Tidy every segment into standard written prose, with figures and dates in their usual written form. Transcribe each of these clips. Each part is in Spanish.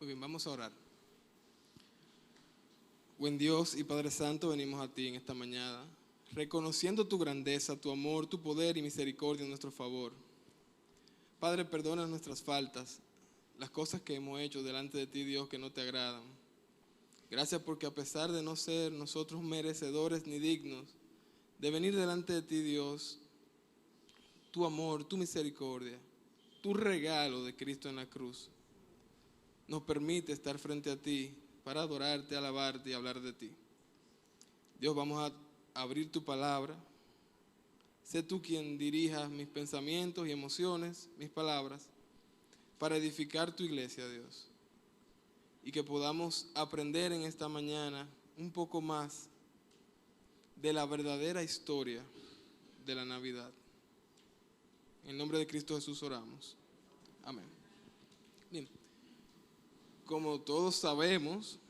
Muy bien, vamos a orar. Buen Dios y Padre Santo, venimos a ti en esta mañana, reconociendo tu grandeza, tu amor, tu poder y misericordia en nuestro favor. Padre, perdona nuestras faltas, las cosas que hemos hecho delante de ti, Dios, que no te agradan. Gracias porque a pesar de no ser nosotros merecedores ni dignos de venir delante de ti, Dios, tu amor, tu misericordia, tu regalo de Cristo en la cruz, nos permite estar frente a ti para adorarte, alabarte y hablar de ti. Dios, vamos a abrir tu palabra. Sé tú quien dirija mis pensamientos y emociones, mis palabras, para edificar tu iglesia, Dios. Y que podamos aprender en esta mañana un poco más de la verdadera historia de la Navidad. En el nombre de Cristo Jesús oramos. Amén. Bien. Como todos sabemos,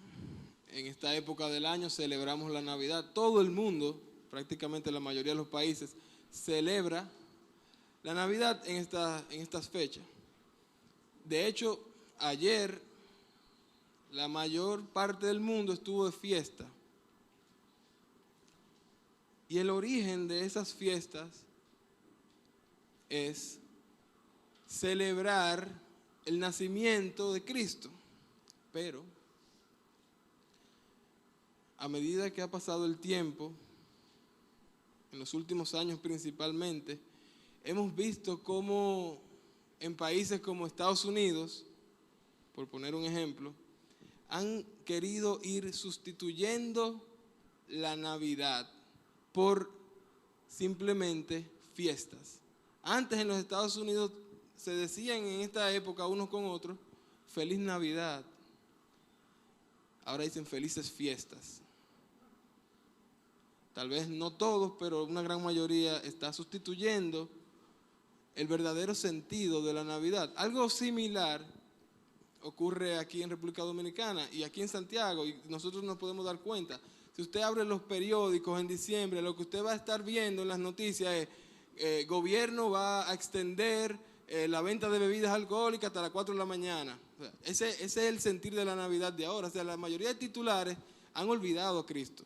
en esta época del año celebramos la Navidad. Todo el mundo, prácticamente la mayoría de los países, celebra la Navidad en estas fechas. De hecho, ayer la mayor parte del mundo estuvo de fiesta. Y el origen de esas fiestas es celebrar el nacimiento de Cristo. Pero a medida que ha pasado el tiempo, en los últimos años principalmente, hemos visto cómo en países como Estados Unidos, por poner un ejemplo, han querido ir sustituyendo la Navidad por simplemente fiestas. Antes en los Estados Unidos se decían en esta época unos con otros, feliz Navidad. Ahora dicen felices fiestas. Tal vez no todos, pero una gran mayoría está sustituyendo el verdadero sentido de la Navidad. Algo similar ocurre aquí en República Dominicana y aquí en Santiago, y nosotros nos podemos dar cuenta. Si usted abre los periódicos en diciembre, lo que usted va a estar viendo en las noticias es el gobierno va a extender la venta de bebidas alcohólicas hasta las 4 de la mañana. O sea, ese es el sentir de la Navidad de ahora. O sea, la mayoría de titulares han olvidado a Cristo.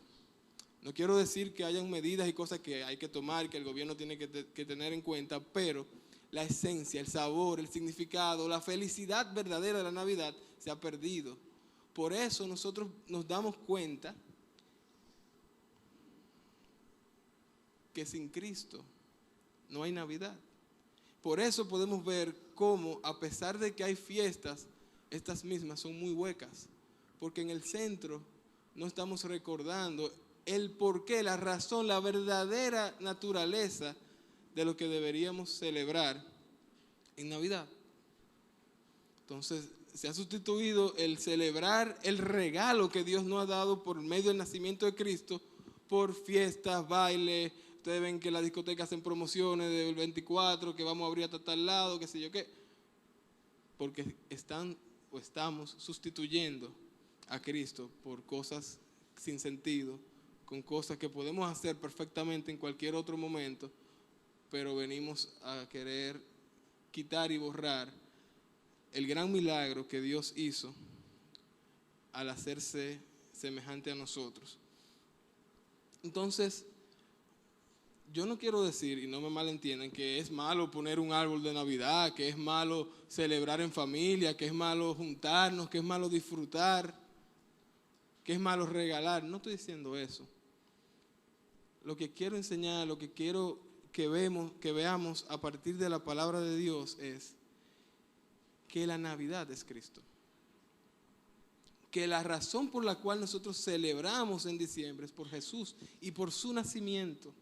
No quiero decir que hayan medidas y cosas que hay que tomar, que el gobierno tiene que tener en cuenta, pero la esencia, el sabor, el significado, la felicidad verdadera de la Navidad se ha perdido. Por eso nosotros nos damos cuenta que sin Cristo no hay Navidad. Por eso podemos ver cómo, a pesar de que hay fiestas, estas mismas son muy huecas, porque en el centro no estamos recordando el porqué, la razón, la verdadera naturaleza de lo que deberíamos celebrar en Navidad. Entonces, se ha sustituido el celebrar el regalo que Dios nos ha dado por medio del nacimiento de Cristo por fiestas, bailes. Ustedes ven que las discotecas hacen promociones del 24, que vamos a abrir hasta tal lado, qué sé yo qué. Porque estamos sustituyendo a Cristo por cosas sin sentido, con cosas que podemos hacer perfectamente en cualquier otro momento, pero venimos a querer quitar y borrar el gran milagro que Dios hizo al hacerse semejante a nosotros. Entonces, yo no quiero decir, y no me malentiendan, que es malo poner un árbol de Navidad, que es malo celebrar en familia, que es malo juntarnos, que es malo disfrutar, que es malo regalar. No estoy diciendo eso. Lo que quiero enseñar, lo que quiero que veamos a partir de la palabra de Dios es que la Navidad es Cristo. Que la razón por la cual nosotros celebramos en diciembre es por Jesús y por su nacimiento.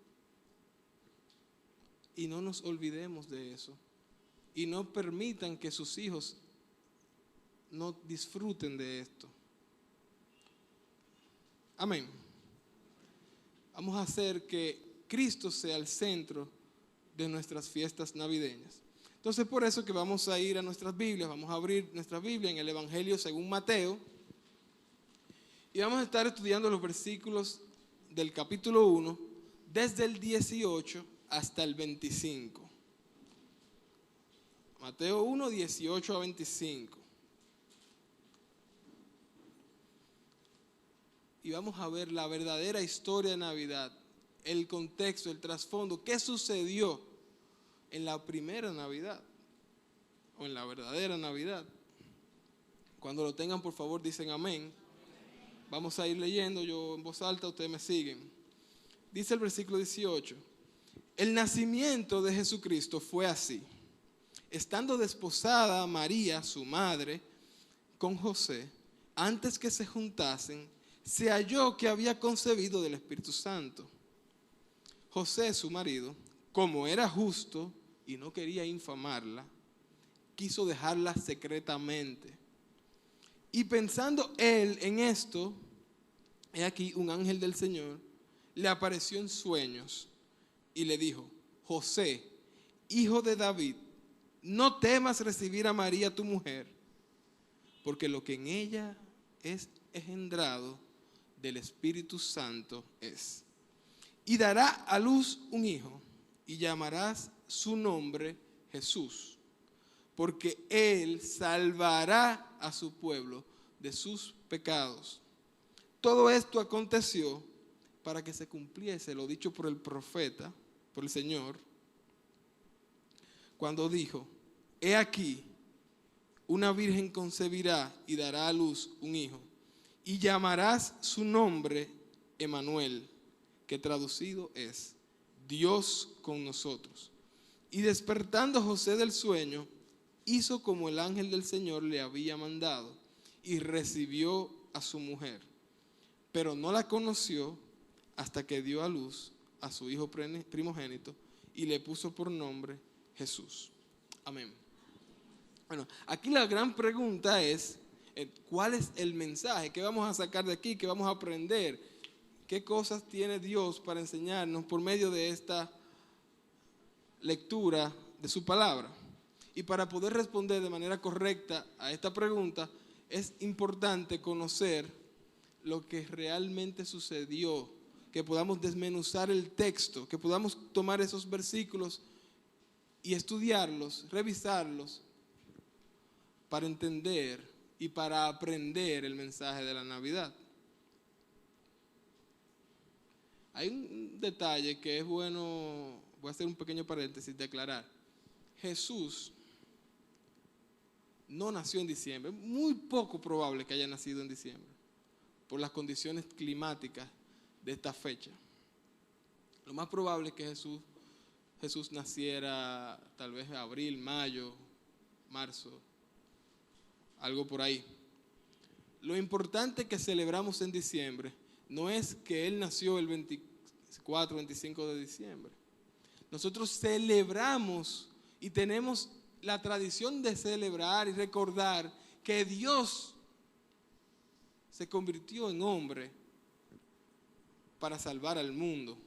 Y no nos olvidemos de eso. Y no permitan que sus hijos no disfruten de esto. Amén. Vamos a hacer que Cristo sea el centro de nuestras fiestas navideñas. Entonces, por eso que vamos a ir a nuestras Biblias, vamos a abrir nuestra Biblia en el Evangelio según Mateo. Y vamos a estar estudiando los versículos del capítulo 1, desde el 18 hasta el 25. Mateo 1, 18 a 25. y vamos a ver la verdadera historia de Navidad, el contexto, el trasfondo, qué sucedió en la primera Navidad o en la verdadera Navidad. Cuando lo tengan, por favor, dicen amén. Vamos a ir leyendo, yo en voz alta, ustedes me siguen. Dice el versículo 18: el nacimiento de Jesucristo fue así. Estando desposada María, su madre, con José, antes que se juntasen, se halló que había concebido del Espíritu Santo. José, su marido, como era justo y no quería infamarla, quiso dejarla secretamente. Y pensando él en esto, he aquí un ángel del Señor le apareció en sueños y le dijo: José, hijo de David, no temas recibir a María tu mujer, porque lo que en ella es engendrado del Espíritu Santo es. Y dará a luz un hijo, y llamarás su nombre Jesús, porque él salvará a su pueblo de sus pecados. Todo esto aconteció para que se cumpliese lo dicho por el profeta, por el Señor, cuando dijo: he aquí, una virgen concebirá y dará a luz un hijo, y llamarás su nombre Emmanuel, que traducido es Dios con nosotros. Y despertando José del sueño, hizo como el ángel del Señor le había mandado, y recibió a su mujer. Pero no la conoció hasta que dio a luz a su hijo primogénito, y le puso por nombre Jesús. Amén. Bueno, aquí la gran pregunta es, ¿cuál es el mensaje? ¿Qué vamos a sacar de aquí? ¿Qué vamos a aprender? ¿Qué cosas tiene Dios para enseñarnos por medio de esta lectura de su palabra? Y para poder responder de manera correcta a esta pregunta, es importante conocer lo que realmente sucedió, que podamos desmenuzar el texto, que podamos tomar esos versículos y estudiarlos, revisarlos, para entender y para aprender el mensaje de la Navidad. Hay un detalle que es bueno, voy a hacer un pequeño paréntesis, declarar. Jesús no nació en diciembre, es muy poco probable que haya nacido en diciembre, por las condiciones climáticas de esta fecha. Lo más probable es que Jesús naciera tal vez en abril, mayo, marzo, algo por ahí. Lo importante que celebramos en diciembre no es que Él nació el 24, 25 de diciembre. Nosotros celebramos y tenemos la tradición de celebrar y recordar que Dios se convirtió en hombre para salvar al mundo.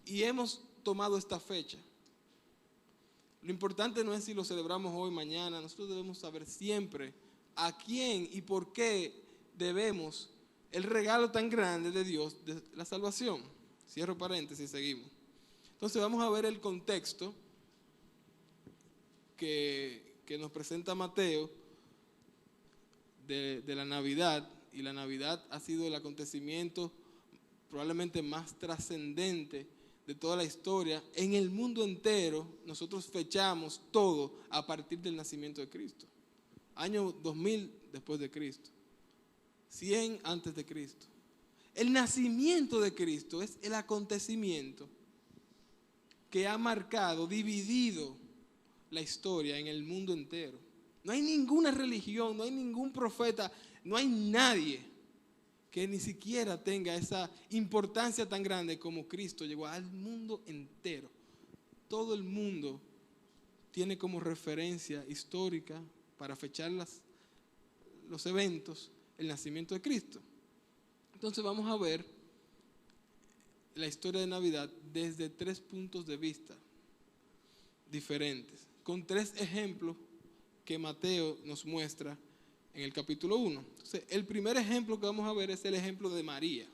Y hemos tomado esta fecha. Lo importante no es si lo celebramos hoy, mañana. Nosotros debemos saber siempre a quién y por qué debemos el regalo tan grande de Dios de la salvación. Cierro paréntesis y seguimos. Entonces vamos a ver el contexto que nos presenta Mateo de la Navidad. Y la Navidad ha sido el acontecimiento probablemente más trascendente de toda la historia. En el mundo entero nosotros fechamos todo a partir del nacimiento de Cristo. Año 2000 después de Cristo, 100 antes de Cristo. El nacimiento de Cristo es el acontecimiento que ha marcado, dividido la historia en el mundo entero. No hay ninguna religión, no hay ningún profeta, no hay nadie que ni siquiera tenga esa importancia tan grande como Cristo llegó al mundo entero. Todo el mundo tiene como referencia histórica para fechar los eventos el nacimiento de Cristo. Entonces vamos a ver la historia de Navidad desde 3 puntos de vista diferentes, con 3 ejemplos que Mateo nos muestra en el capítulo 1. Entonces, el primer ejemplo que vamos a ver es el ejemplo de María.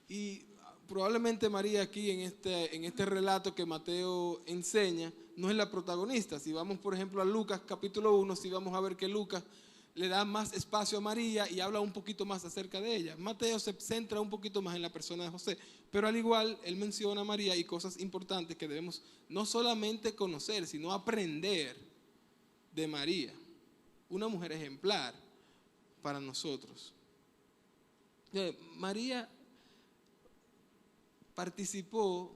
Y probablemente María aquí en este relato que Mateo enseña no es la protagonista. Si vamos por ejemplo a Lucas capítulo 1, si vamos a ver que Lucas le da más espacio a María y habla un poquito más acerca de ella. Mateo se centra un poquito más en la persona de José, pero al igual él menciona a María y cosas importantes que debemos no solamente conocer, sino aprender de María, una mujer ejemplar para nosotros. María participó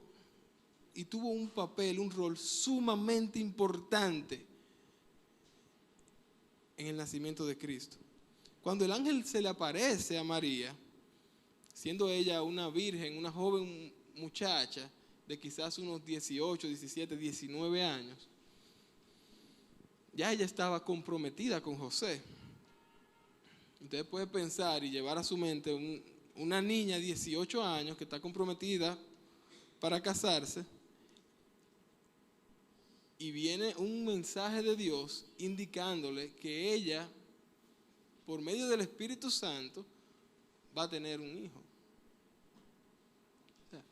y tuvo un papel, un rol sumamente importante en el nacimiento de Cristo. Cuando el ángel se le aparece a María, siendo ella una virgen, una joven muchacha de quizás unos 18, 17, 19 años, ya ella estaba comprometida con José. Usted puede pensar y llevar a su mente una niña de 18 años que está comprometida para casarse, y viene un mensaje de Dios indicándole que ella, por medio del Espíritu Santo, va a tener un hijo. O sea,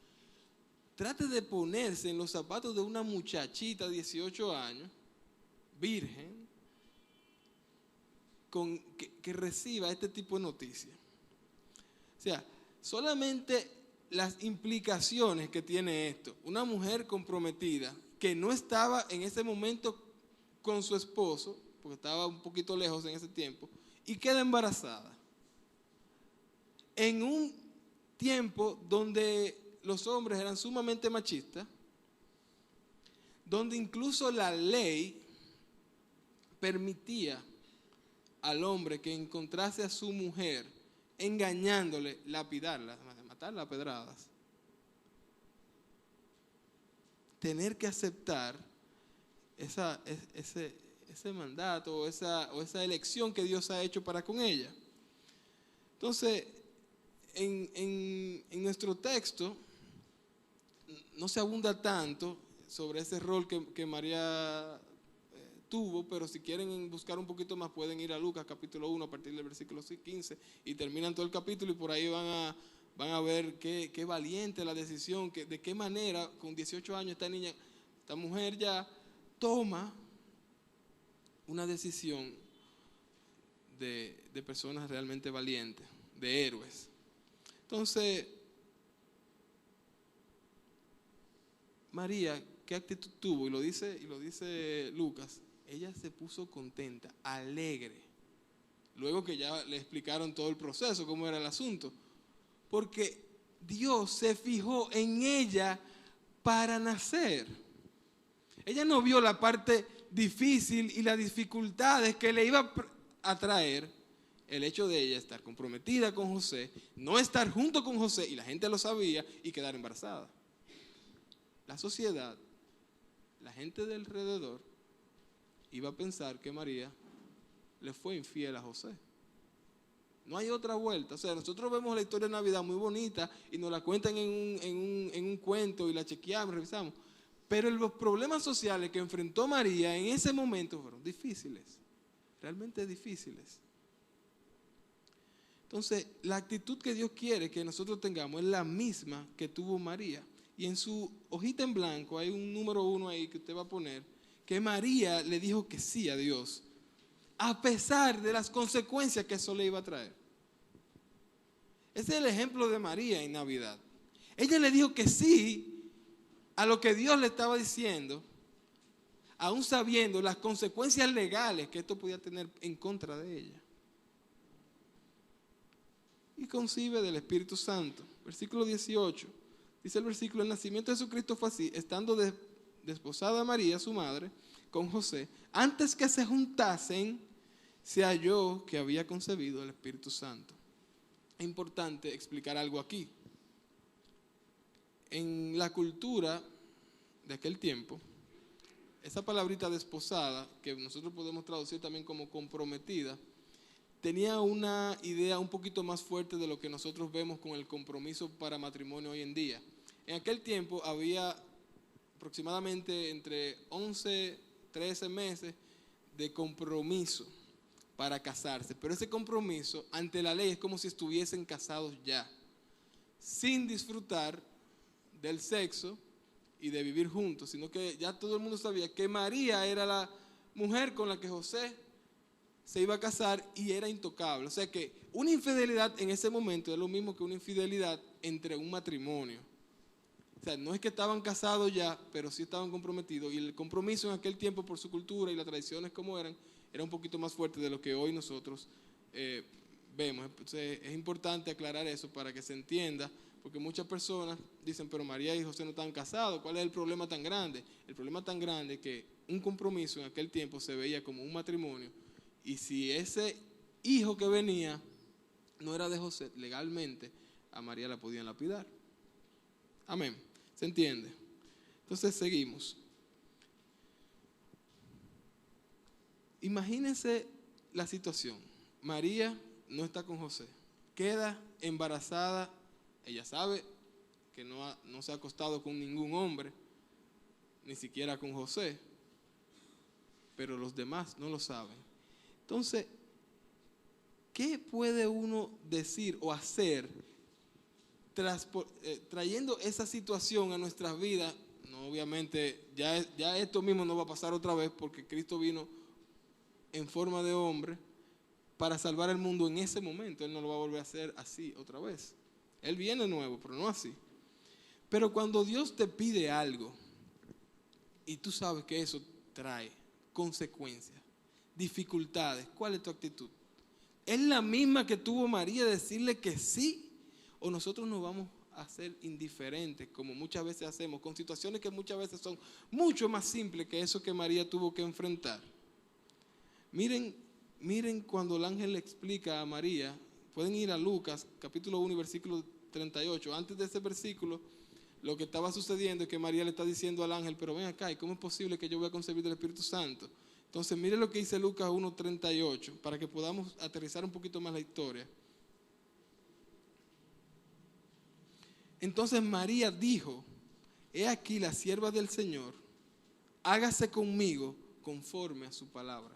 trate de ponerse en los zapatos de una muchachita de 18 años, virgen, que reciba este tipo de noticias. O sea, solamente las implicaciones que tiene esto. Una mujer comprometida que no estaba en ese momento con su esposo, porque estaba un poquito lejos en ese tiempo, y queda embarazada. En un tiempo donde los hombres eran sumamente machistas, donde incluso la ley permitía al hombre que encontrase a su mujer engañándole, lapidarla, matarla a pedradas. Tener que aceptar ese mandato o esa elección que Dios ha hecho para con ella. Entonces, en nuestro texto no se abunda tanto sobre ese rol que María tuvo, pero si quieren buscar un poquito más pueden ir a Lucas capítulo 1 a partir del versículo 15 y terminan todo el capítulo y por ahí van a ver qué valiente la decisión, de qué manera con 18 años esta mujer ya toma una decisión de personas realmente valientes, de héroes. Entonces, María, ¿qué actitud tuvo? Y lo dice Lucas. Ella se puso contenta, alegre, luego que ya le explicaron todo el proceso, cómo era el asunto, porque Dios se fijó en ella para nacer. Ella no vio la parte difícil y las dificultades que le iba a traer el hecho de ella estar comprometida con José, no estar junto con José, y la gente lo sabía, y quedar embarazada. La sociedad, la gente de alrededor, iba a pensar que María le fue infiel a José. No hay otra vuelta. O sea, nosotros vemos la historia de Navidad muy bonita y nos la cuentan en un cuento y la chequeamos, revisamos. Pero los problemas sociales que enfrentó María en ese momento fueron difíciles, realmente difíciles. Entonces, la actitud que Dios quiere que nosotros tengamos es la misma que tuvo María. Y en su hojita en blanco hay un número 1 ahí que usted va a poner, que María le dijo que sí a Dios, a pesar de las consecuencias que eso le iba a traer. Ese es el ejemplo de María en Navidad. Ella le dijo que sí a lo que Dios le estaba diciendo, aún sabiendo las consecuencias legales que esto podía tener en contra de ella. Y concibe del Espíritu Santo. Versículo 18. Dice el versículo: el nacimiento de Jesucristo fue así, estando desposada María, su madre, con José, antes que se juntasen, se halló que había concebido el Espíritu Santo. Es importante explicar algo aquí. En la cultura de aquel tiempo, esa palabrita desposada, que nosotros podemos traducir también como comprometida, tenía una idea un poquito más fuerte de lo que nosotros vemos con el compromiso para matrimonio hoy en día. En aquel tiempo había aproximadamente entre 11, 13 meses de compromiso para casarse, pero ese compromiso ante la ley es como si estuviesen casados ya, sin disfrutar del sexo y de vivir juntos, sino que ya todo el mundo sabía que María era la mujer con la que José se iba a casar y era intocable. O sea que una infidelidad en ese momento es lo mismo que una infidelidad entre un matrimonio. O sea, no es que estaban casados ya, pero sí estaban comprometidos. Y el compromiso en aquel tiempo, por su cultura y las tradiciones como eran, era un poquito más fuerte de lo que hoy nosotros vemos. Entonces, es importante aclarar eso para que se entienda, porque muchas personas dicen, pero María y José no estaban casados, ¿cuál es el problema tan grande? El problema tan grande es que un compromiso en aquel tiempo se veía como un matrimonio, y si ese hijo que venía no era de José, legalmente a María la podían lapidar. Amén. ¿Se entiende? Entonces seguimos. Imagínense la situación. María no está con José, queda embarazada. Ella sabe que no se ha acostado con ningún hombre, ni siquiera con José, pero los demás no lo saben. Entonces, ¿qué puede uno decir o hacer trayendo esa situación a nuestras vidas? No, obviamente, ya esto mismo no va a pasar otra vez, porque Cristo vino en forma de hombre para salvar el mundo en ese momento. Él no lo va a volver a hacer así otra vez. Él viene nuevo, pero no así. Pero cuando Dios te pide algo y tú sabes que eso trae consecuencias, dificultades, ¿cuál es tu actitud? ¿Es la misma que tuvo María, decirle que sí? ¿O nosotros nos vamos a ser indiferentes, como muchas veces hacemos, con situaciones que muchas veces son mucho más simples que eso que María tuvo que enfrentar? Miren cuando el ángel le explica a María. Pueden ir a Lucas, capítulo 1, versículo 38. Antes de ese versículo, lo que estaba sucediendo es que María le está diciendo al ángel, pero ven acá, ¿y cómo es posible que yo voy a concebir del Espíritu Santo? Entonces, miren lo que dice Lucas 1:38, para que podamos aterrizar un poquito más la historia. Entonces María dijo, he aquí la sierva del Señor, hágase conmigo conforme a su palabra.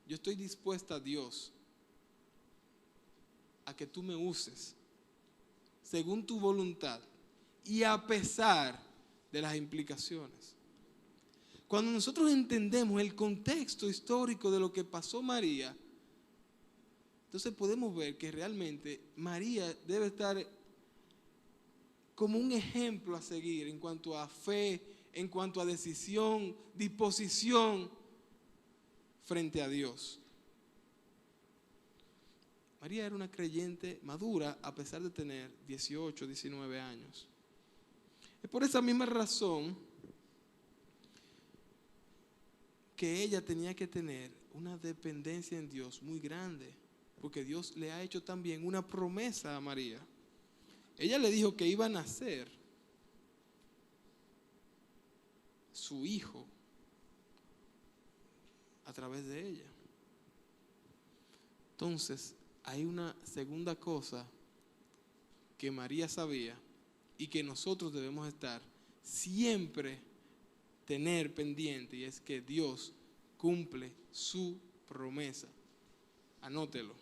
Yo estoy dispuesta a Dios, a que tú me uses según tu voluntad y a pesar de las implicaciones. Cuando nosotros entendemos el contexto histórico de lo que pasó María, entonces podemos ver que realmente María debe estar como un ejemplo a seguir en cuanto a fe, en cuanto a decisión, disposición frente a Dios. María era una creyente madura a pesar de tener 18, 19 años. Es por esa misma razón que ella tenía que tener una dependencia en Dios muy grande, porque Dios le ha hecho también una promesa a María. Ella le dijo que iba a nacer su hijo a través de ella. Entonces, hay una segunda cosa que María sabía y que nosotros debemos estar siempre tener pendiente, y es que Dios cumple su promesa. Anótelo.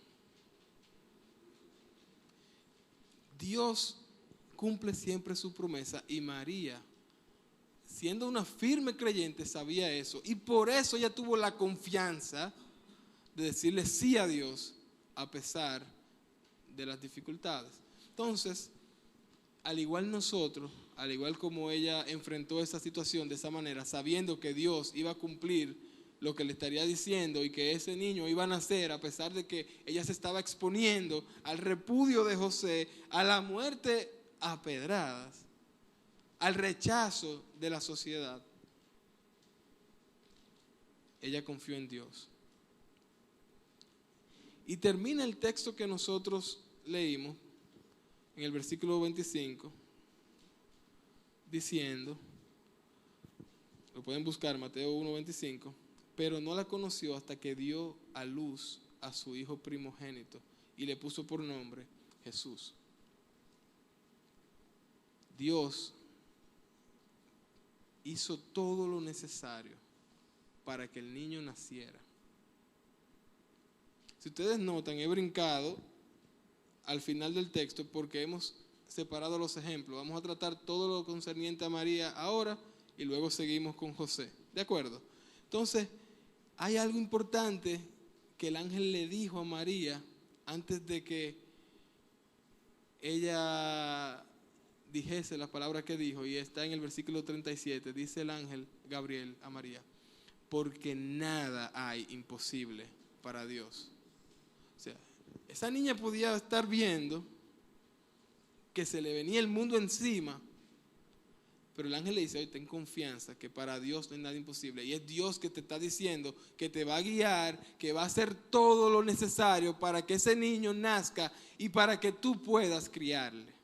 Dios cumple siempre su promesa, y María, siendo una firme creyente, sabía eso, y por eso ella tuvo la confianza de decirle sí a Dios a pesar de las dificultades. Entonces, al igual nosotros, al igual como ella enfrentó esa situación de esa manera, sabiendo que Dios iba a cumplir lo que le estaría diciendo y que ese niño iba a nacer, a pesar de que ella se estaba exponiendo al repudio de José, a la muerte a pedradas, al rechazo de la sociedad, ella confió en Dios. Y termina el texto que nosotros leímos en el versículo 25 diciendo, lo pueden buscar, Mateo 1:25, pero no la conoció hasta que dio a luz a su hijo primogénito y le puso por nombre Jesús. Dios hizo todo lo necesario para que el niño naciera. Si ustedes notan, he brincado al final del texto porque hemos separado los ejemplos. Vamos a tratar todo lo concerniente a María ahora y luego seguimos con José. ¿De acuerdo? Entonces, hay algo importante que el ángel le dijo a María antes de que ella dijese la palabra que dijo, y está en el versículo 37, dice el ángel Gabriel a María: porque nada hay imposible para Dios. O sea, esa niña podía estar viendo que se le venía el mundo encima, pero el ángel le dice: oye, ten confianza que para Dios no hay nada imposible. Y es Dios que te está diciendo que te va a guiar, que va a hacer todo lo necesario para que ese niño nazca y para que tú puedas criarle.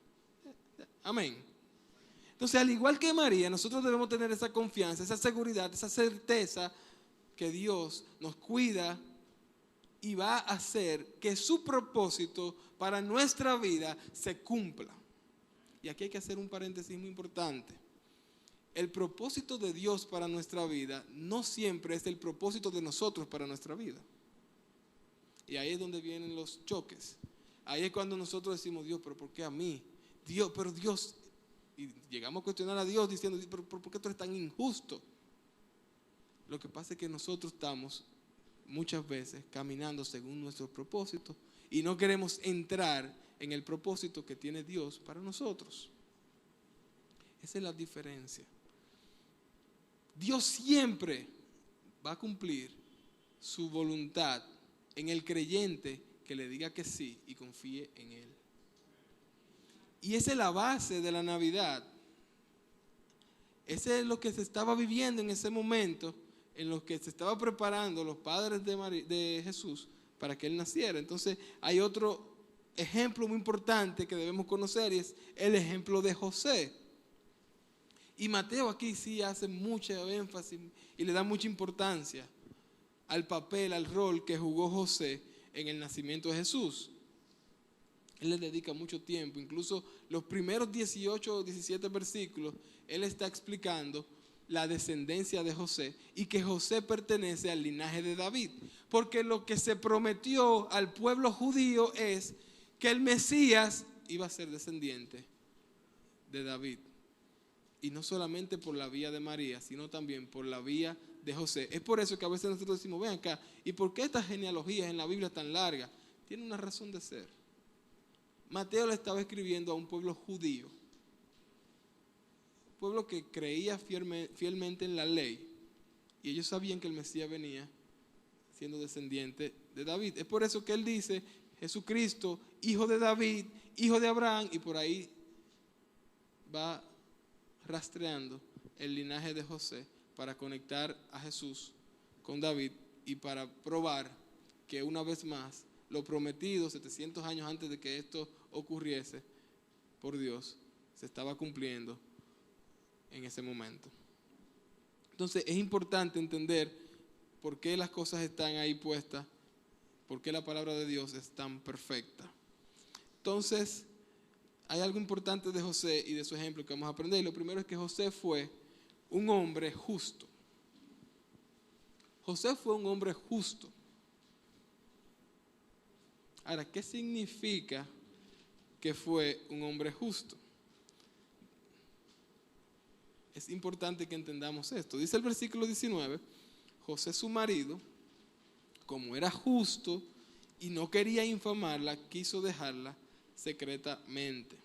Amén. Entonces, al igual que María, nosotros debemos tener esa confianza, esa seguridad, esa certeza que Dios nos cuida y va a hacer que su propósito para nuestra vida se cumpla. Y aquí hay que hacer un paréntesis muy importante. El propósito de Dios para nuestra vida no siempre es el propósito de nosotros para nuestra vida. Y ahí es donde vienen los choques. Ahí es cuando nosotros decimos: Dios, pero ¿por qué a mí? Dios, pero Dios, y llegamos a cuestionar a Dios diciendo: pero ¿por qué tú eres tan injusto? Lo que pasa es que nosotros estamos muchas veces caminando según nuestros propósitos y no queremos entrar en el propósito que tiene Dios para nosotros. Esa es la diferencia. Dios siempre va a cumplir su voluntad en el creyente que le diga que sí y confíe en Él. Y esa es la base de la Navidad. Ese es lo que se estaba viviendo en ese momento, en lo que se estaba preparando los padres de Jesús para que Él naciera. Entonces hay otro ejemplo muy importante que debemos conocer, y es el ejemplo de José. Y Mateo aquí sí hace mucho énfasis y le da mucha importancia al papel, al rol que jugó José en el nacimiento de Jesús. Él le dedica mucho tiempo, incluso los primeros 18 o 17 versículos, él está explicando la descendencia de José y que José pertenece al linaje de David. Porque lo que se prometió al pueblo judío es que el Mesías iba a ser descendiente de David. Y no solamente por la vía de María, sino también por la vía de José. Es por eso que a veces nosotros decimos: ven acá, ¿y por qué estas genealogías en la Biblia tan largas? Tiene una razón de ser. Mateo le estaba escribiendo a un pueblo judío, pueblo que creía fielmente en la ley, y ellos sabían que el Mesías venía siendo descendiente de David. Es por eso que él dice: Jesucristo, hijo de David, hijo de Abraham, y por ahí va rastreando el linaje de José para conectar a Jesús con David y para probar que una vez más lo prometido 700 años antes de que esto ocurriese por Dios se estaba cumpliendo en ese momento. Entonces es importante entender por qué las cosas están ahí puestas, por qué la palabra de Dios es tan perfecta. Entonces hay algo importante de José y de su ejemplo que vamos a aprender. Y lo primero es que José fue un hombre justo. José fue un hombre justo. Ahora, ¿qué significa que fue un hombre justo? Es importante que entendamos esto. Dice el versículo 19: José, su marido, como era justo y no quería infamarla, quiso dejarla secretamente.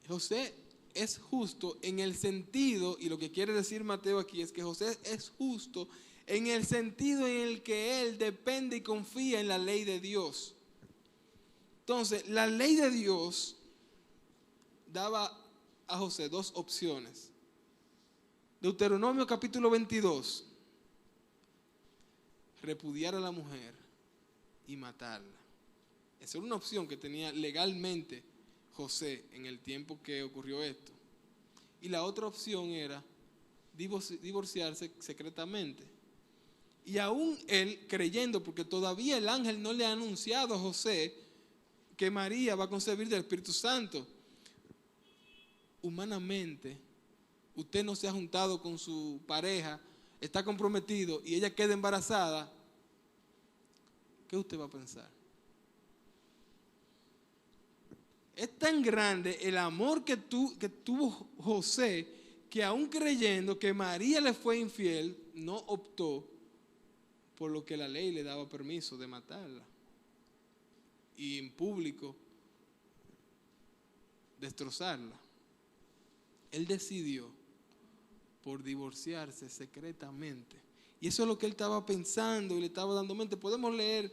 José es justo en el sentido, y lo que quiere decir Mateo aquí es que José es justo en el sentido en el que él depende y confía en la ley de Dios. Entonces, la ley de Dios daba a José dos opciones. Deuteronomio capítulo 22, repudiar a la mujer y matarla. Esa era una opción que tenía legalmente José en el tiempo que ocurrió esto. Y la otra opción era divorciarse secretamente. Y aún él creyendo, porque todavía el ángel no le ha anunciado a José que María va a concebir del Espíritu Santo. Humanamente, usted no se ha juntado con su pareja, está comprometido y ella queda embarazada, ¿qué usted va a pensar? Es tan grande el amor que tuvo José, que aún creyendo que María le fue infiel, no optó por lo que la ley le daba permiso de matarla. Y en público destrozarla. Él decidió por divorciarse secretamente. Y eso es lo que él estaba pensando y le estaba dando mente. Podemos leer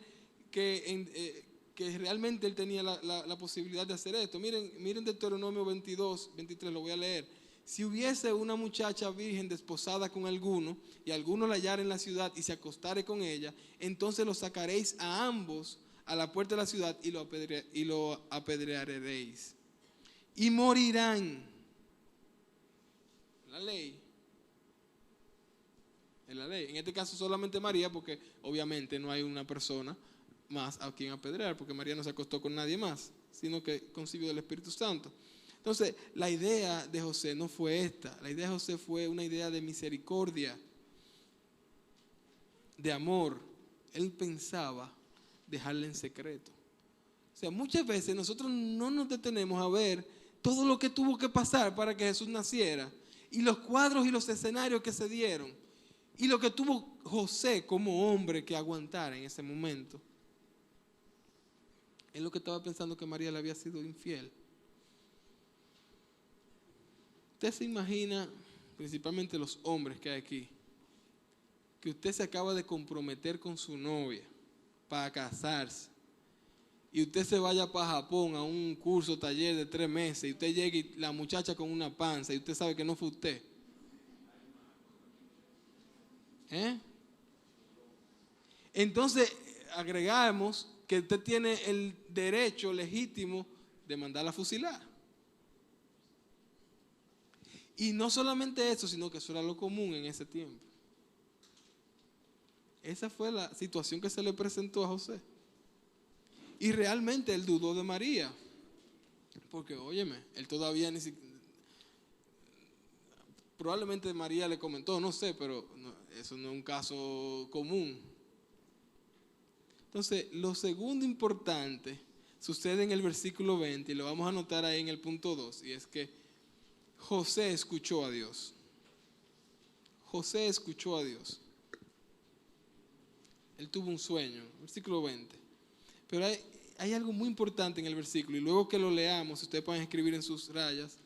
que realmente él tenía la posibilidad de hacer esto. Miren Deuteronomio 22, 23, lo voy a leer. Si hubiese una muchacha virgen desposada con alguno, y alguno la hallara en la ciudad y se acostare con ella, entonces lo sacaréis a ambos a la puerta de la ciudad y lo apedrearéis. Y morirán. La ley. En la ley. En este caso solamente María, porque obviamente no hay una persona más a quien apedrear, porque María no se acostó con nadie más, sino que concibió del Espíritu Santo. Entonces, la idea de José no fue esta. La idea de José fue una idea de misericordia, de amor. Él pensaba dejarla en secreto. O sea, muchas veces nosotros no nos detenemos a ver todo lo que tuvo que pasar para que Jesús naciera, y los cuadros y los escenarios que se dieron, y lo que tuvo José como hombre que aguantar en ese momento. Él lo que estaba pensando que María le había sido infiel. Usted se imagina, principalmente los hombres que hay aquí, que usted se acaba de comprometer con su novia para casarse, y usted se vaya para Japón a un curso, taller de 3 meses, y usted llegue y la muchacha con una panza, y usted sabe que no fue usted. Entonces, agregamos que usted tiene el derecho legítimo de mandarla a fusilar. Y no solamente eso, sino que eso era lo común en ese tiempo. Esa fue la situación que se le presentó a José. Y realmente él dudó de María. Porque, óyeme, él todavía ni siquiera... Probablemente María le comentó, no sé, pero eso no es un caso común. Entonces, lo segundo importante sucede en el versículo 20, y lo vamos a anotar ahí en el punto 2, y es que José escuchó a Dios. José escuchó a Dios. Él tuvo un sueño, versículo 20. Pero hay algo muy importante en el versículo, y luego que lo leamos, ustedes pueden escribir en sus rayas,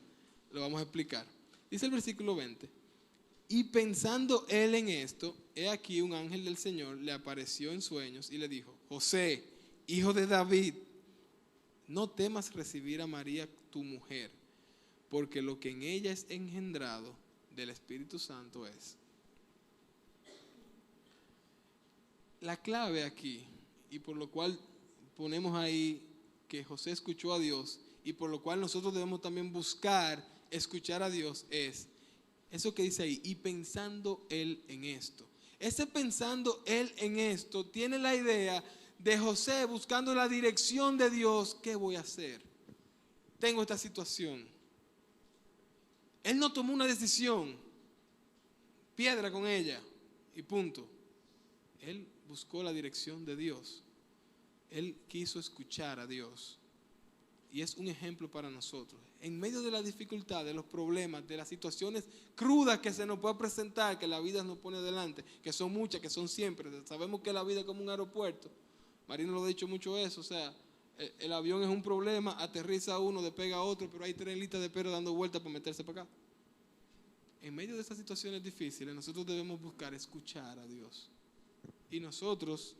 lo vamos a explicar. Dice el versículo 20, y pensando él en esto, he aquí un ángel del Señor le apareció en sueños y le dijo: José, hijo de David, no temas recibir a María tu mujer, porque lo que en ella es engendrado del Espíritu Santo es. La clave aquí, y por lo cual ponemos ahí que José escuchó a Dios, y por lo cual nosotros debemos también buscar escuchar a Dios, es eso que dice ahí: y pensando él en esto. Ese pensando él en esto tiene la idea de José buscando la dirección de Dios. ¿Qué voy a hacer? Tengo esta situación. Él no tomó una decisión, piedra con ella y punto. Él buscó la dirección de Dios. Él quiso escuchar a Dios. Y es un ejemplo para nosotros. En medio de las dificultades, de los problemas, de las situaciones crudas que se nos puede presentar, que la vida nos pone delante, que son muchas, que son siempre. Sabemos que la vida es como un aeropuerto. Marino lo ha dicho mucho eso. O sea, el avión es un problema, aterriza uno, despega otro, pero hay 3 listas de espera dando vueltas para meterse para acá. En medio de estas situaciones difíciles, nosotros debemos buscar escuchar a Dios. Y nosotros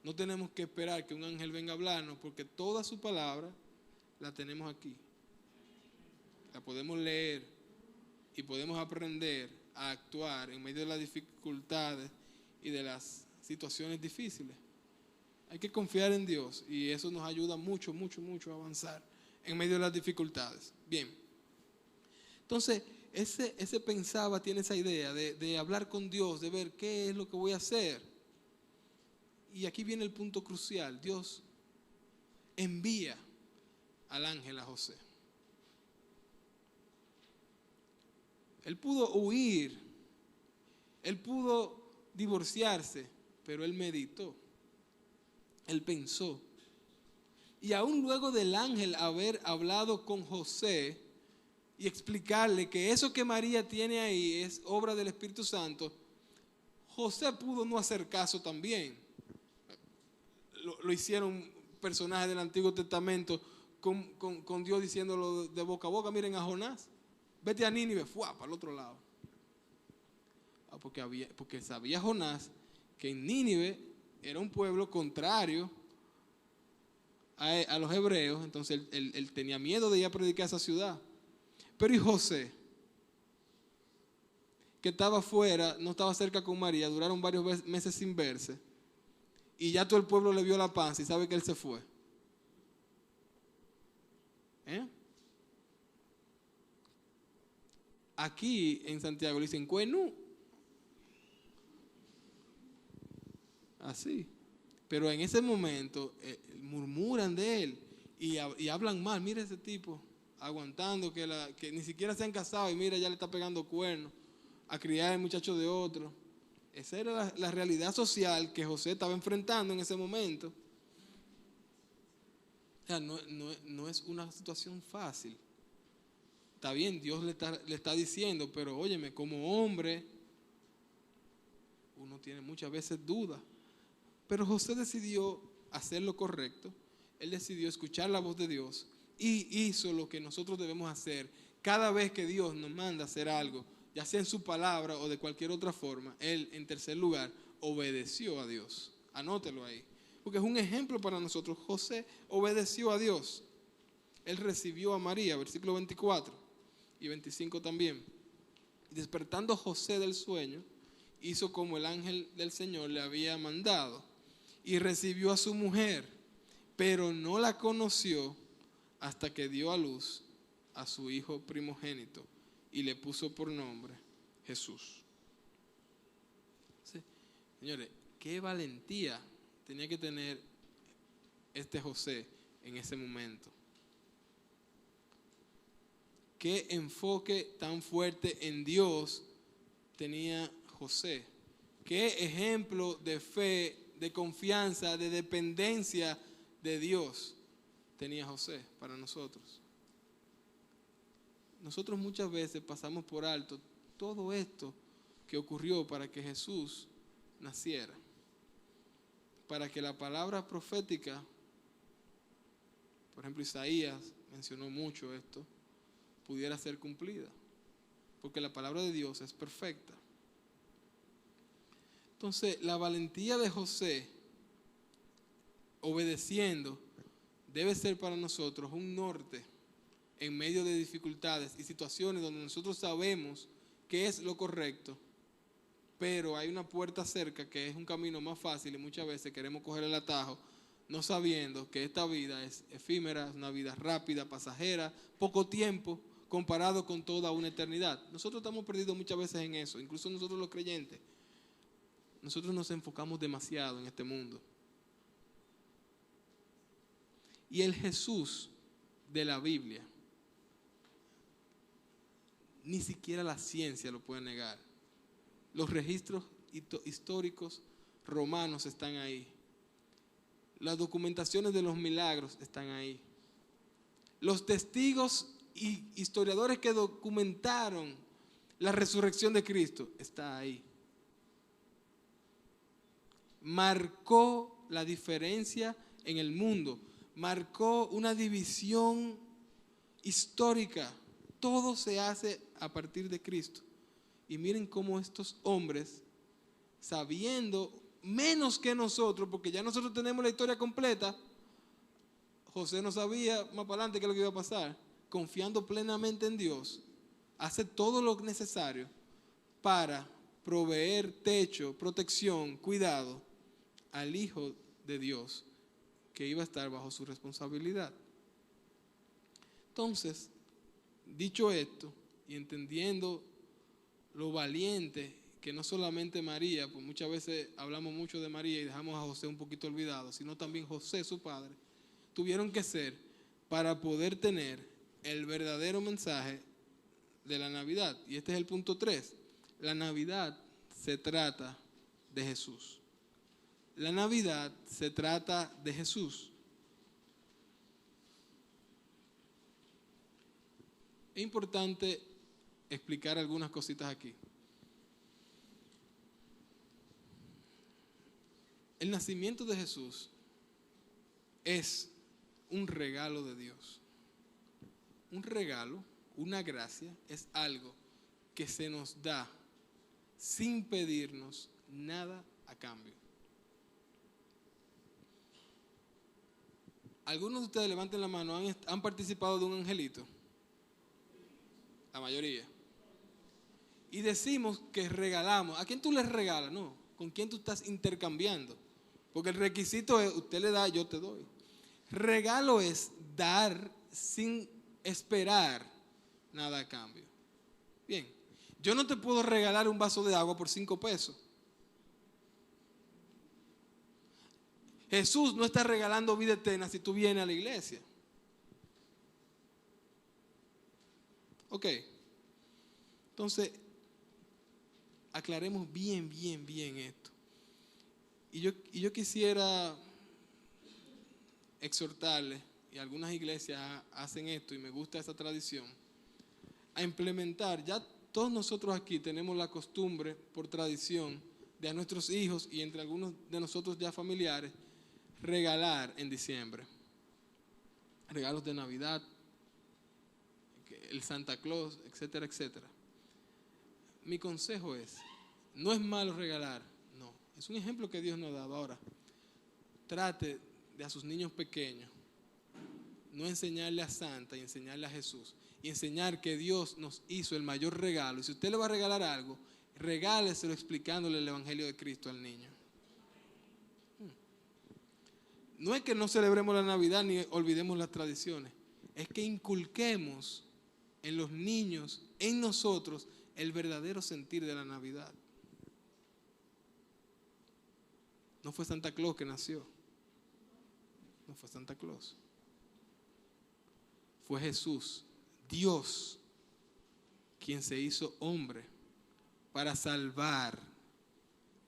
no tenemos que esperar que un ángel venga a hablarnos, porque toda su palabra la tenemos aquí. La podemos leer y podemos aprender a actuar en medio de las dificultades y de las situaciones difíciles. Hay que confiar en Dios, y eso nos ayuda mucho, mucho, mucho a avanzar en medio de las dificultades. Bien. Entonces, ese pensaba, tiene esa idea de hablar con Dios, de ver qué es lo que voy a hacer. Y aquí viene el punto crucial. Dios envía al ángel a José. Él pudo huir, él pudo divorciarse, pero él meditó, él pensó. Y aún luego del ángel haber hablado con José, y explicarle que eso que María tiene ahí es obra del Espíritu Santo, José pudo no hacer caso también. Lo hicieron personajes del Antiguo Testamento con Dios diciéndolo de boca a boca. Miren a Jonás, vete a Nínive, ¡fua!, para el otro lado. Porque sabía Jonás que en Nínive era un pueblo contrario a los hebreos, entonces él tenía miedo de ir a predicar a esa ciudad. Pero y José, que estaba afuera, no estaba cerca con María, duraron varios meses sin verse, y ya todo el pueblo le vio la panza y sabe que él se fue. Aquí en Santiago le dicen cuenú. Así. Pero en ese momento murmuran de él y hablan mal. Mira ese tipo aguantando que ni siquiera se han casado y mira, ya le está pegando cuernos a criar el muchacho de otro. Esa era la realidad social que José estaba enfrentando en ese momento. O sea, no es una situación fácil. Está bien, Dios le está diciendo, pero óyeme, como hombre, uno tiene muchas veces dudas. Pero José decidió hacer lo correcto. Él decidió escuchar la voz de Dios y hizo lo que nosotros debemos hacer cada vez que Dios nos manda a hacer algo, ya sea en su palabra o de cualquier otra forma. Él, en tercer lugar, obedeció a Dios. Anótelo ahí, porque es un ejemplo para nosotros. José obedeció a Dios. Él recibió a María, versículo 24 y 25 también. Despertando José del sueño, hizo como el ángel del Señor le había mandado y recibió a su mujer, pero no la conoció hasta que dio a luz a su hijo primogénito y le puso por nombre Jesús. Sí. Señores, qué valentía tenía que tener este José en ese momento. Qué enfoque tan fuerte en Dios tenía José. Qué ejemplo de fe, de confianza, de dependencia de Dios tenía José para nosotros. Nosotros muchas veces pasamos por alto todo esto que ocurrió para que Jesús naciera, para que la palabra profética, por ejemplo Isaías mencionó mucho esto, pudiera ser cumplida, porque la palabra de Dios es perfecta. Entonces, la valentía de José, obedeciendo, debe ser para nosotros un norte en medio de dificultades y situaciones donde nosotros sabemos qué es lo correcto, pero hay una puerta cerca que es un camino más fácil y muchas veces queremos coger el atajo, no sabiendo que esta vida es efímera, es una vida rápida, pasajera, poco tiempo comparado con toda una eternidad. Nosotros estamos perdidos muchas veces en eso, incluso nosotros los creyentes. Nosotros nos enfocamos demasiado en este mundo. Y el Jesús de la Biblia, ni siquiera la ciencia lo puede negar. Los registros históricos romanos están ahí. Las documentaciones de los milagros están ahí. Los testigos y historiadores que documentaron la resurrección de Cristo está ahí. Marcó la diferencia en el mundo, marcó una división histórica. Todo se hace a partir de Cristo. Y miren cómo estos hombres, sabiendo menos que nosotros, porque ya nosotros tenemos la historia completa, José no sabía más para adelante qué es lo que iba a pasar, confiando plenamente en Dios, hace todo lo necesario para proveer techo, protección, cuidado al Hijo de Dios que iba a estar bajo su responsabilidad. Entonces, dicho esto y entendiendo lo valiente que no solamente María, pues muchas veces hablamos mucho de María y dejamos a José un poquito olvidado, sino también José, su padre, tuvieron que ser para poder tener el verdadero mensaje de la Navidad. Y este es el punto 3. La Navidad se trata de Jesús. La Navidad se trata de Jesús. Es importante explicar algunas cositas aquí. El nacimiento de Jesús es un regalo de Dios. Un regalo, una gracia, es algo que se nos da sin pedirnos nada a cambio. ¿Algunos de ustedes, levanten la mano, han participado de un angelito? La mayoría. Y decimos que regalamos. ¿A quién tú le regalas? No. ¿Con quién tú estás intercambiando? Porque el requisito es, usted le da, yo te doy. Regalo es dar sin esperar nada a cambio. Bien, yo no te puedo regalar un vaso de agua por 5 pesos. Jesús no está regalando vida eterna si tú vienes a la iglesia. Ok. Entonces, aclaremos bien esto. Y yo quisiera exhortarles, y algunas iglesias hacen esto y me gusta esa tradición, a implementar. Ya todos nosotros aquí tenemos la costumbre, por tradición, de a nuestros hijos y entre algunos de nosotros ya familiares, regalar en diciembre. Regalos de Navidad, el Santa Claus, etcétera, etcétera. Mi consejo es, no es malo regalar, no. Es un ejemplo que Dios nos ha dado. Ahora, trate de a sus niños pequeños no enseñarle a Santa y enseñarle a Jesús y enseñar que Dios nos hizo el mayor regalo. Y si usted le va a regalar algo, regáleselo explicándole el Evangelio de Cristo al niño. No es que no celebremos la Navidad ni olvidemos las tradiciones, es que inculquemos en los niños, en nosotros, el verdadero sentir de la Navidad. No fue Santa Claus que nació, no fue Santa Claus. Fue Jesús, Dios, quien se hizo hombre para salvar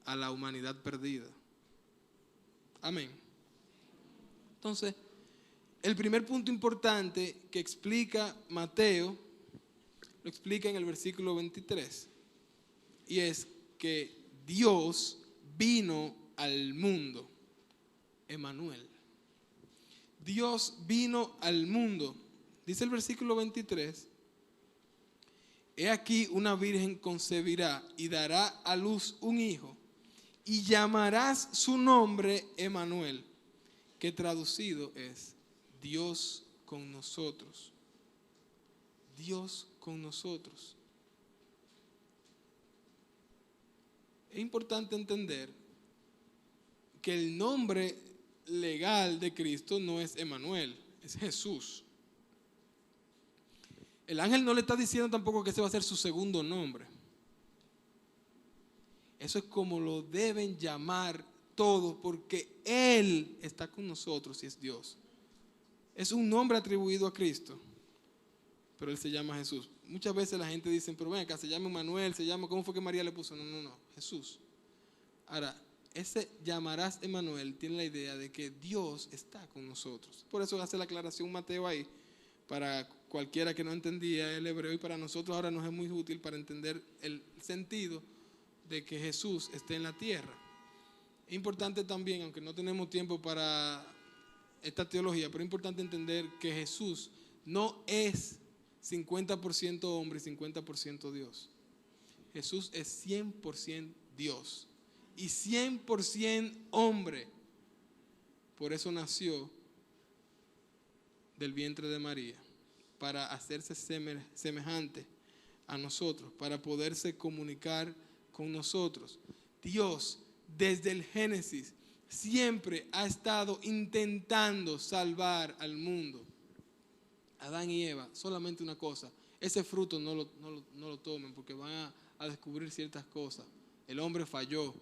a la humanidad perdida. Amén. Entonces, el primer punto importante que explica Mateo, lo explica en el versículo 23, y es que Dios vino al mundo, Emmanuel. Dios vino al mundo. Dice el versículo 23, he aquí una virgen concebirá y dará a luz un hijo, y llamarás su nombre Emmanuel, que traducido es Dios con nosotros. Dios con nosotros. Es importante entender que el nombre legal de Cristo no es Emmanuel, es Jesús. El ángel no le está diciendo tampoco que ese va a ser su segundo nombre. Eso es como lo deben llamar todos, porque Él está con nosotros y es Dios. Es un nombre atribuido a Cristo, pero Él se llama Jesús. Muchas veces la gente dice, pero ven acá, se llama Emmanuel, se llama, ¿cómo fue que María le puso? No, Jesús. Ahora, ese llamarás Emmanuel tiene la idea de que Dios está con nosotros. Por eso hace la aclaración Mateo ahí, para cualquiera que no entendía el hebreo, y para nosotros ahora nos es muy útil para entender el sentido de que Jesús esté en la tierra. Es importante también, aunque no tenemos tiempo para esta teología, pero es importante entender que Jesús no es 50% hombre y 50% Dios. Jesús es 100% Dios y 100% hombre. Por eso nació del vientre de María, para hacerse semejante a nosotros, para poderse comunicar con nosotros. Dios, desde el Génesis, siempre ha estado intentando salvar al mundo. Adán y Eva, solamente una cosa, ese fruto no lo tomen porque van a descubrir ciertas cosas. El hombre falló.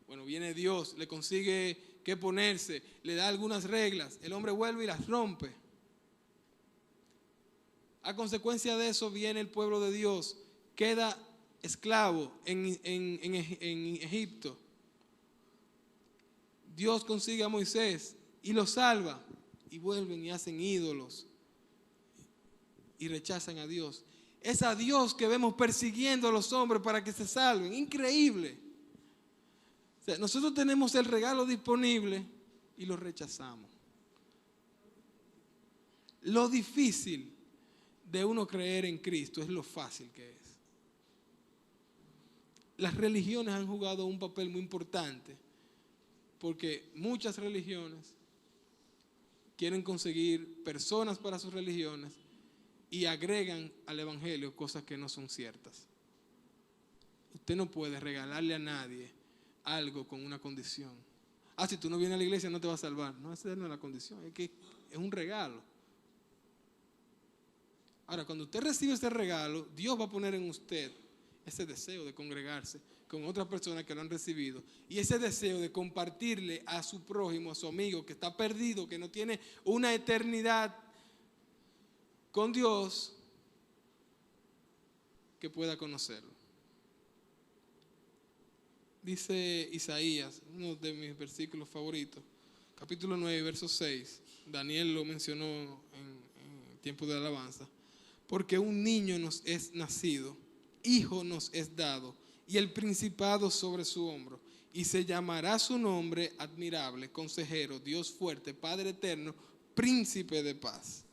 Bueno, viene Dios, le consigue que ponerse, le da algunas reglas, el hombre vuelve y las rompe. A consecuencia de eso viene el pueblo de Dios, queda esclavo en Egipto. Dios consigue a Moisés y lo salva, y vuelven y hacen ídolos y rechazan a Dios. Es a Dios que vemos persiguiendo a los hombres para que se salven. Increíble. O sea, nosotros tenemos el regalo disponible y lo rechazamos. Lo difícil de uno creer en Cristo es lo fácil que es. Las religiones han jugado un papel muy importante porque muchas religiones quieren conseguir personas para sus religiones y agregan al evangelio cosas que no son ciertas. Usted no puede regalarle a nadie algo con una condición. Si tú no vienes a la iglesia no te vas a salvar. No, esa no es la condición, es que es un regalo. Ahora, cuando usted recibe ese regalo, Dios va a poner en usted ese deseo de congregarse con otras personas que lo han recibido y ese deseo de compartirle a su prójimo, a su amigo que está perdido, que no tiene una eternidad con Dios, que pueda conocerlo. Dice Isaías, uno de mis versículos favoritos, capítulo 9, verso 6. Daniel lo mencionó en tiempo de alabanza. Porque un niño nos es nacido, hijo nos es dado, y el principado sobre su hombro. Y se llamará su nombre admirable, consejero, Dios fuerte, Padre eterno, príncipe de paz.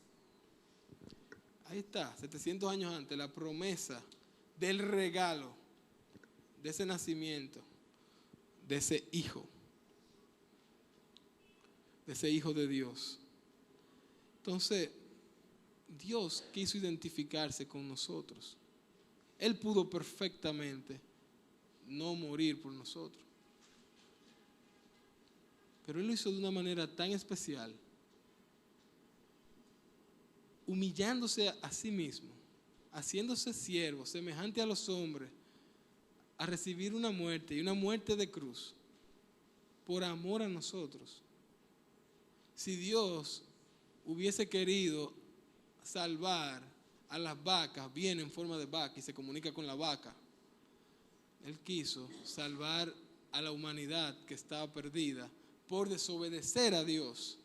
Ahí está, 700 años antes, la promesa del regalo, de ese nacimiento, de ese hijo de Dios. Entonces, Dios quiso identificarse con nosotros. Él pudo perfectamente no morir por nosotros. Pero Él lo hizo de una manera tan especial, humillándose a sí mismo, haciéndose siervo, semejante a los hombres, a recibir una muerte y una muerte de cruz, por amor a nosotros. Si Dios hubiese querido salvar a las vacas, viene en forma de vaca y se comunica con la vaca. Él quiso salvar a la humanidad que estaba perdida por desobedecer a Dios.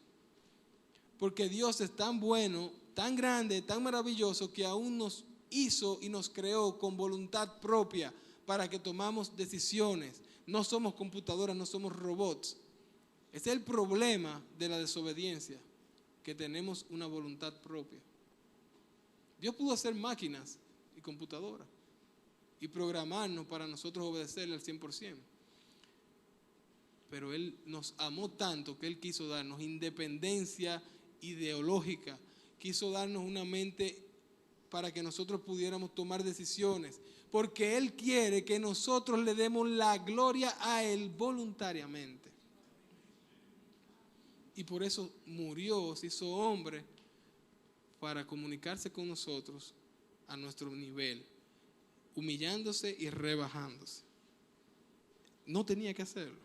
Porque Dios es tan bueno, tan grande, tan maravilloso que aún nos hizo y nos creó con voluntad propia para que tomamos decisiones. No somos computadoras, no somos robots. Ese es el problema de la desobediencia, que tenemos una voluntad propia. Dios pudo hacer máquinas y computadoras y programarnos para nosotros obedecerle al 100%. Pero Él nos amó tanto que Él quiso darnos independencia ideológica, quiso darnos una mente para que nosotros pudiéramos tomar decisiones, porque Él quiere que nosotros le demos la gloria a Él voluntariamente. Y por eso murió, se hizo hombre, para comunicarse con nosotros a nuestro nivel, humillándose y rebajándose. No tenía que hacerlo.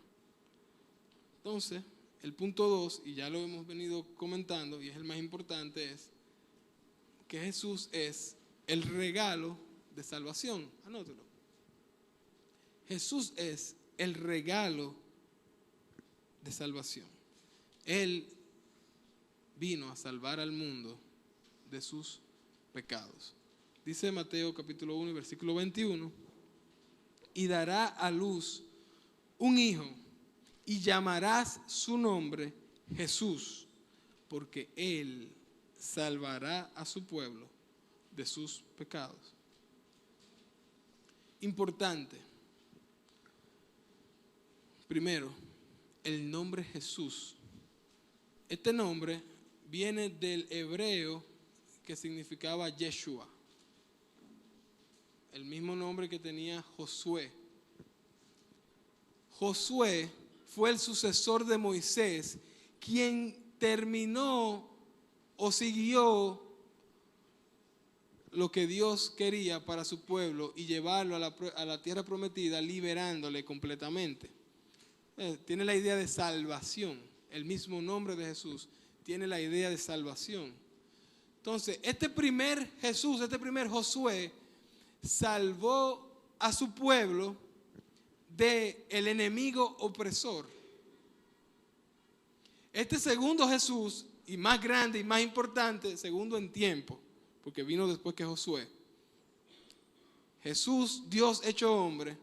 Entonces, el punto 2, y ya lo hemos venido comentando, y es el más importante, es que Jesús es el regalo de salvación. Anótelo. Jesús es el regalo de salvación. Él vino a salvar al mundo de sus pecados. Dice Mateo capítulo 1, versículo 21, y dará a luz un hijo, y llamarás su nombre Jesús, porque Él salvará a su pueblo de sus pecados. Importante. Primero, el nombre Jesús. Este nombre viene del hebreo que significaba Yeshua, el mismo nombre que tenía Josué. Josué fue el sucesor de Moisés, quien terminó o siguió lo que Dios quería para su pueblo y llevarlo a la tierra prometida, liberándole completamente. Tiene la idea de salvación. El mismo nombre de Jesús tiene la idea de salvación. Entonces, este primer Jesús, este primer Josué, salvó a su pueblo del enemigo opresor. Este segundo Jesús, y más grande y más importante, segundo en tiempo, porque vino después que Josué. Jesús, Dios hecho hombre,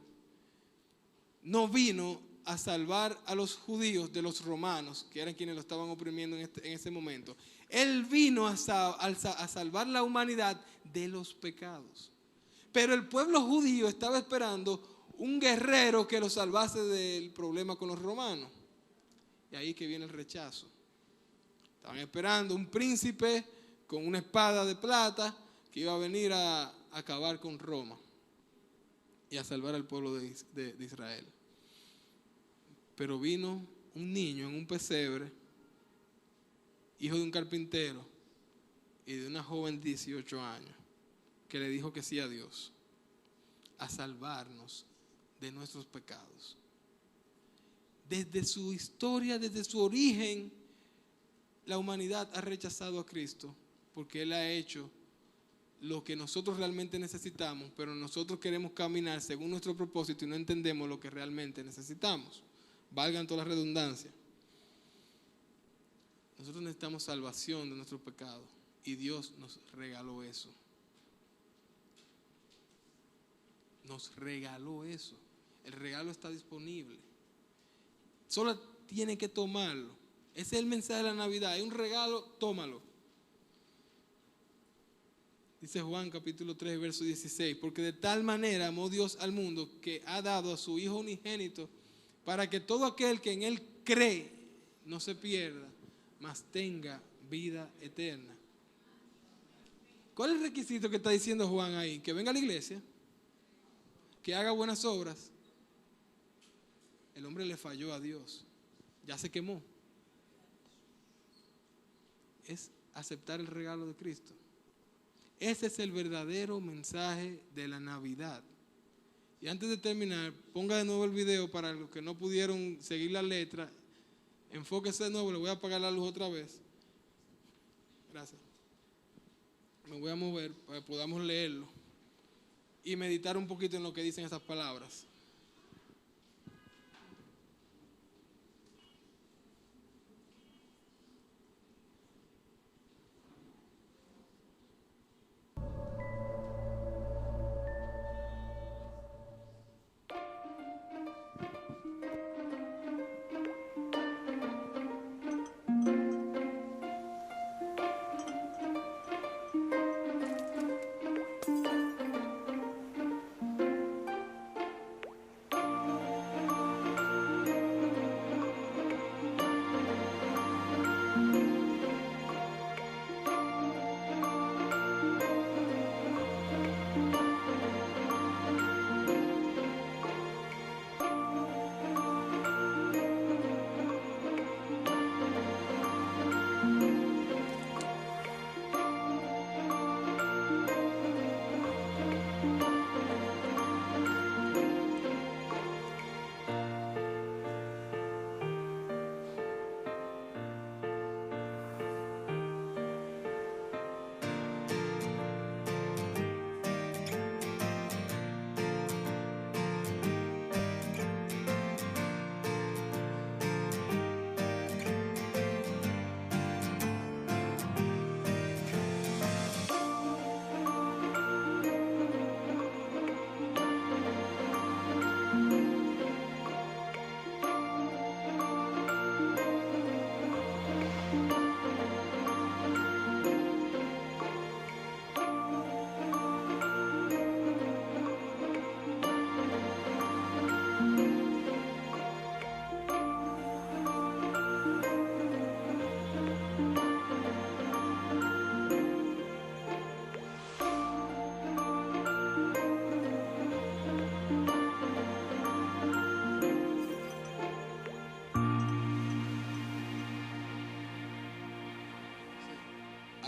no vino a salvar a los judíos de los romanos, que eran quienes lo estaban oprimiendo en ese momento. Él vino a salvar la humanidad de los pecados. Pero el pueblo judío estaba esperando un guerrero que lo salvase del problema con los romanos. Y ahí que viene el rechazo. Estaban esperando un príncipe con una espada de plata que iba a venir a acabar con Roma y a salvar al pueblo de Israel. Pero vino un niño en un pesebre, hijo de un carpintero y de una joven de 18 años, que le dijo que sí a Dios, a salvarnos de nuestros pecados. Desde su historia, desde su origen, la humanidad ha rechazado a Cristo porque Él ha hecho lo que nosotros realmente necesitamos, pero nosotros queremos caminar según nuestro propósito y no entendemos lo que realmente necesitamos. Valgan toda la redundancia. Nosotros necesitamos salvación de nuestros pecados y Dios nos regaló eso. Nos regaló eso. El regalo está disponible. Solo tiene que tomarlo. Ese es el mensaje de la Navidad. Hay un regalo, tómalo. Dice Juan capítulo 3, verso 16. Porque de tal manera amó Dios al mundo que ha dado a su Hijo unigénito para que todo aquel que en Él cree no se pierda, mas tenga vida eterna. ¿Cuál es el requisito que está diciendo Juan ahí? Que venga a la iglesia, que haga buenas obras. El hombre le falló a Dios, ya se quemó. Es aceptar el regalo de Cristo. Ese es el verdadero mensaje de la Navidad. Y antes de terminar, ponga de nuevo el video para los que no pudieron seguir la letra. Enfóquese de nuevo, le voy a apagar la luz otra vez. Gracias. Me voy a mover para que podamos leerlo y meditar un poquito en lo que dicen esas palabras.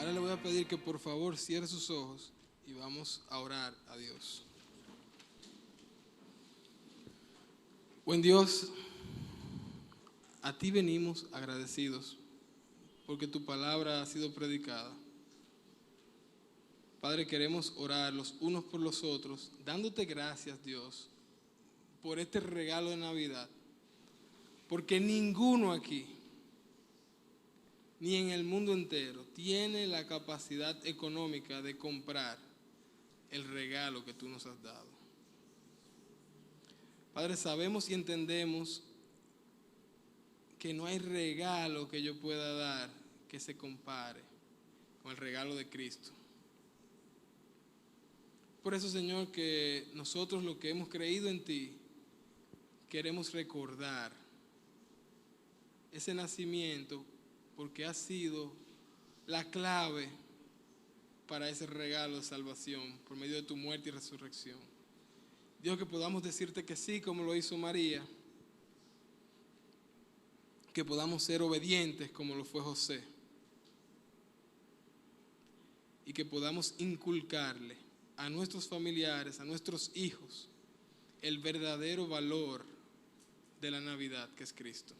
Ahora le voy a pedir que por favor cierre sus ojos y vamos a orar a Dios. Buen Dios, a ti venimos agradecidos porque tu palabra ha sido predicada. Padre, queremos orar los unos por los otros, dándote gracias, Dios, por este regalo de Navidad, porque ninguno aquí ni en el mundo entero tiene la capacidad económica de comprar el regalo que tú nos has dado. Padre, sabemos y entendemos que no hay regalo que yo pueda dar que se compare con el regalo de Cristo. Por eso, Señor, que nosotros los que hemos creído en ti, queremos recordar ese nacimiento porque ha sido la clave para ese regalo de salvación por medio de tu muerte y resurrección. Dios, que podamos decirte que sí, como lo hizo María, que podamos ser obedientes como lo fue José, y que podamos inculcarle a nuestros familiares, a nuestros hijos, el verdadero valor de la Navidad, que es Cristo.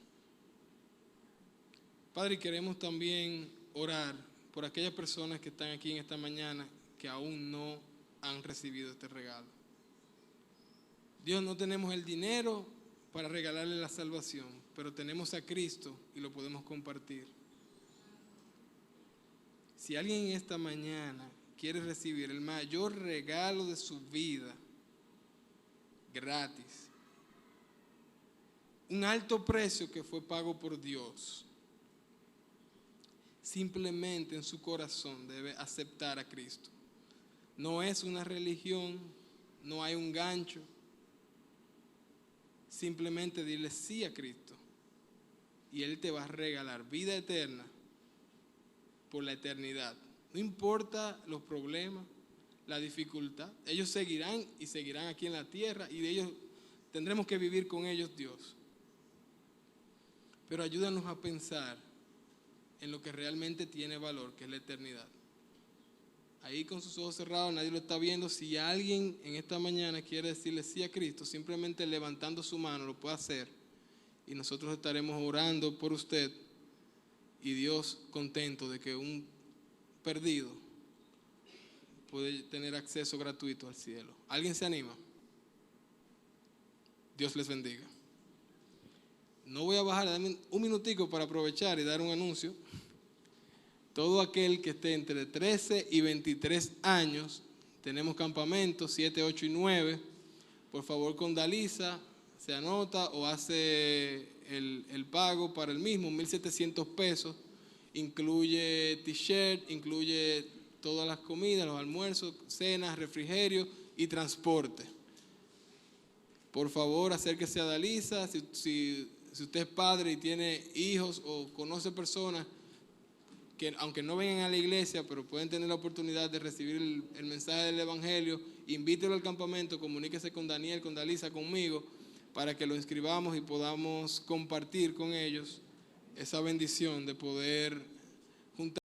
Padre, queremos también orar por aquellas personas que están aquí en esta mañana que aún no han recibido este regalo. Dios, no tenemos el dinero para regalarle la salvación, pero tenemos a Cristo y lo podemos compartir. Si alguien en esta mañana quiere recibir el mayor regalo de su vida, gratis, un alto precio que fue pago por Dios, simplemente en su corazón debe aceptar a Cristo. No es una religión, no hay un gancho. Simplemente dile sí a Cristo y Él te va a regalar vida eterna por la eternidad. No importa los problemas, la dificultad, ellos seguirán y seguirán aquí en la tierra y de ellos tendremos que vivir con ellos, Dios. Pero ayúdanos a pensar en lo que realmente tiene valor, que es la eternidad. Ahí con sus ojos cerrados, nadie lo está viendo. Si alguien en esta mañana quiere decirle sí a Cristo, simplemente levantando su mano lo puede hacer. Y nosotros estaremos orando por usted. Y Dios contento de que un perdido puede tener acceso gratuito al cielo. ¿Alguien se anima? Dios les bendiga. No voy a bajar, dame un minutico para aprovechar y dar un anuncio. Todo aquel que esté entre 13 y 23 años, tenemos campamentos 7, 8 y 9. Por favor, con Dalisa se anota o hace el pago para el mismo, 1,700 pesos. Incluye t-shirt, incluye todas las comidas, los almuerzos, cenas, refrigerio y transporte. Por favor, acérquese a Dalisa. Si usted es padre y tiene hijos o conoce personas que aunque no vengan a la iglesia, pero pueden tener la oportunidad de recibir el mensaje del Evangelio, invítelo al campamento, comuníquese con Daniel, con Dalisa, conmigo, para que lo inscribamos y podamos compartir con ellos esa bendición de poder juntar.